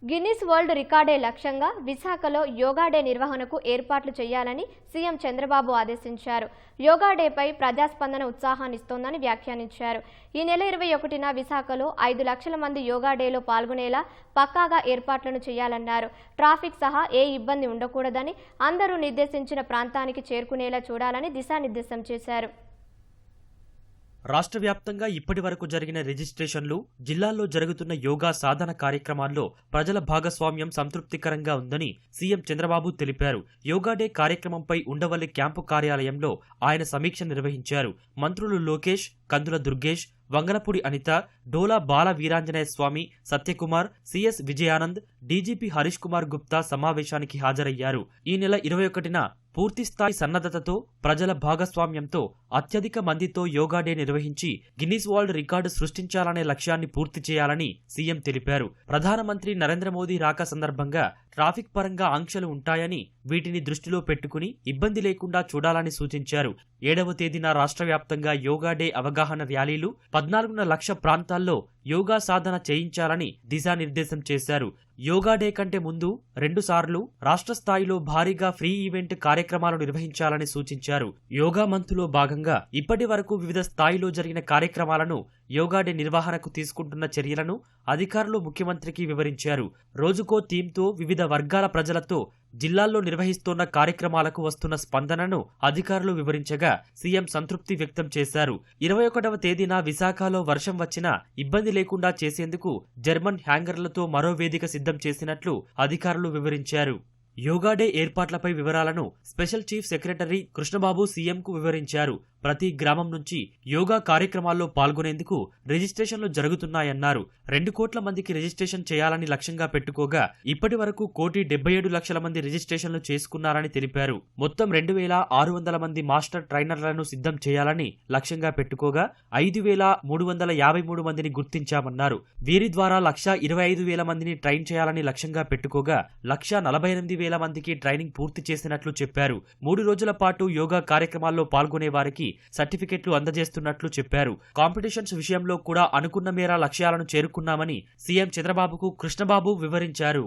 Guinness world రికార్డే లక్ష్యంగా విశాఖలో yoga day నిర్వహణకు ఏర్పాట్లు చేయాలని సీఎం చంద్రబాబు ఆదేశించారు. యోగా డేపై ప్రజాస్పందన ఉత్సాహాన్నిస్తోందని వ్యాఖ్యానించారు. ఈ నెల 21న విశాఖలో 5 లక్షల మంది యోగా డేలో పాల్గొనేలా పక్కాగా ఏర్పాట్లను చేయాలన్నారు. ట్రాఫిక్ సహా ఏ ఇబ్బంది ఉండకూడదని, అందరూ నిర్దేశించిన ప్రాంతానికి చేరుకునేలా చూడాలని దిశానిర్దేశం చేశారు. రాష్ట్ర వ్యాప్తంగా ఇప్పటి వరకు జరిగిన రిజిస్ట్రేషన్లు, జిల్లాల్లో జరుగుతున్న యోగా సాధన కార్యక్రమాల్లో ప్రజల భాగస్వామ్యం సంతృప్తికరంగా ఉందని సీఎం చంద్రబాబు తెలిపారు. యోగా డే కార్యక్రమంపై ఉండవల్లి క్యాంపు కార్యాలయంలో ఆయన సమీక్ష నిర్వహించారు. మంత్రులు లోకేష్, కందుల దుర్గేష్, వంగలపూడి అనిత, డోలా బాల వీరాంజనేయ స్వామి, సత్యకుమార్, సిఎస్ విజయానంద్, డీజీపీ హరీష్ కుమార్ గుప్తా సమావేశానికి హాజరయ్యారు. ఈ నెల 21న పూర్తిస్థాయి సన్నద్ధతతో, ప్రజల భాగస్వామ్యంతో అత్యధిక మందితో యోగా డే నిర్వహించి గిన్నిస్ వరల్డ్ రికార్డు సృష్టించాలనే లక్ష్యాన్ని పూర్తి చేయాలని సీఎం తెలిపారు. ప్రధానమంత్రి నరేంద్ర మోదీ రాక సందర్భంగా ట్రాఫిక్ పరంగా ఆంక్షలు ఉంటాయని, వీటిని దృష్టిలో పెట్టుకుని ఇబ్బంది లేకుండా చూడాలని సూచించారు. 7వ తేదీన రాష్ట్ర వ్యాప్తంగా యోగా డే అవగాహన ర్యాలీలు, 14న లక్ష ప్రాంతాల్లో యోగా సాధన చేయించాలని దిశానిర్దేశం చేశారు. యోగా డే కంటే ముందు 2 సార్లు రాష్ట్ర స్థాయిలో భారీగా ఫ్రీ ఈవెంట్ కార్యక్రమాలు నిర్వహించాలని సూచించారు. యోగా మంత్లో భాగంగా ఇప్పటి వరకు వివిధ స్థాయిలో జరిగిన కార్యక్రమాలను, యోగా డే నిర్వహణకు తీసుకుంటున్న చర్యలను అధికారులు ముఖ్యమంత్రికి వివరించారు. రోజుకో థీమ్తో వివిధ వర్గాల ప్రజలతో జిల్లాల్లో నిర్వహిస్తున్న కార్యక్రమాలకు వస్తున్న స్పందనను అధికారులు వివరించగా సీఎం సంతృప్తి వ్యక్తం చేశారు. 21వ తేదీన విశాఖలో వర్షం వచ్చినా ఇబ్బంది లేకుండా చేసేందుకు జర్మన్ హ్యాంగర్లతో మరో వేదిక సిద్ధం చేసినట్లు అధికారులు వివరించారు. యోగా డే ఏర్పాట్లపై వివరాలను స్పెషల్ చీఫ్ సెక్రటరీ కృష్ణబాబు సీఎంకు వివరించారు. ప్రతి గ్రామం నుంచి యోగా కార్యక్రమాల్లో పాల్గొనేందుకు రిజిస్ట్రేషన్లు జరుగుతున్నాయన్నారు. 2 కోట్ల మందికి రిజిస్ట్రేషన్ చేయాలని లక్ష్యంగా పెట్టుకోగా ఇప్పటి వరకు 1,77,00,000 మంది రిజిస్ట్రేషన్లు చేసుకున్నారని తెలిపారు. మొత్తం 2,600 మంది మాస్టర్ ట్రైనర్లను సిద్ధం చేయాలని లక్ష్యంగా పెట్టుకోగా 5,353 మందిని గుర్తించామన్నారు. వీరి ద్వారా 1,25,000 మందిని ట్రైన్ చేయాలని లక్ష్యంగా పెట్టుకోగా 1,48,000 మందికి ట్రైనింగ్ పూర్తి చేసినట్లు చెప్పారు. 3 రోజుల పాటు యోగా కార్యక్రమాల్లో పాల్గొనే వారికి సర్టిఫికెట్లు అందజేస్తున్నట్లు చెప్పారు. కాంపిటీషన్స్ విషయంలో కూడా అనుకున్న మేర లక్ష్యాలను చేరుకున్నామని సీఎం చంద్రబాబుకు కృష్ణబాబు వివరించారు.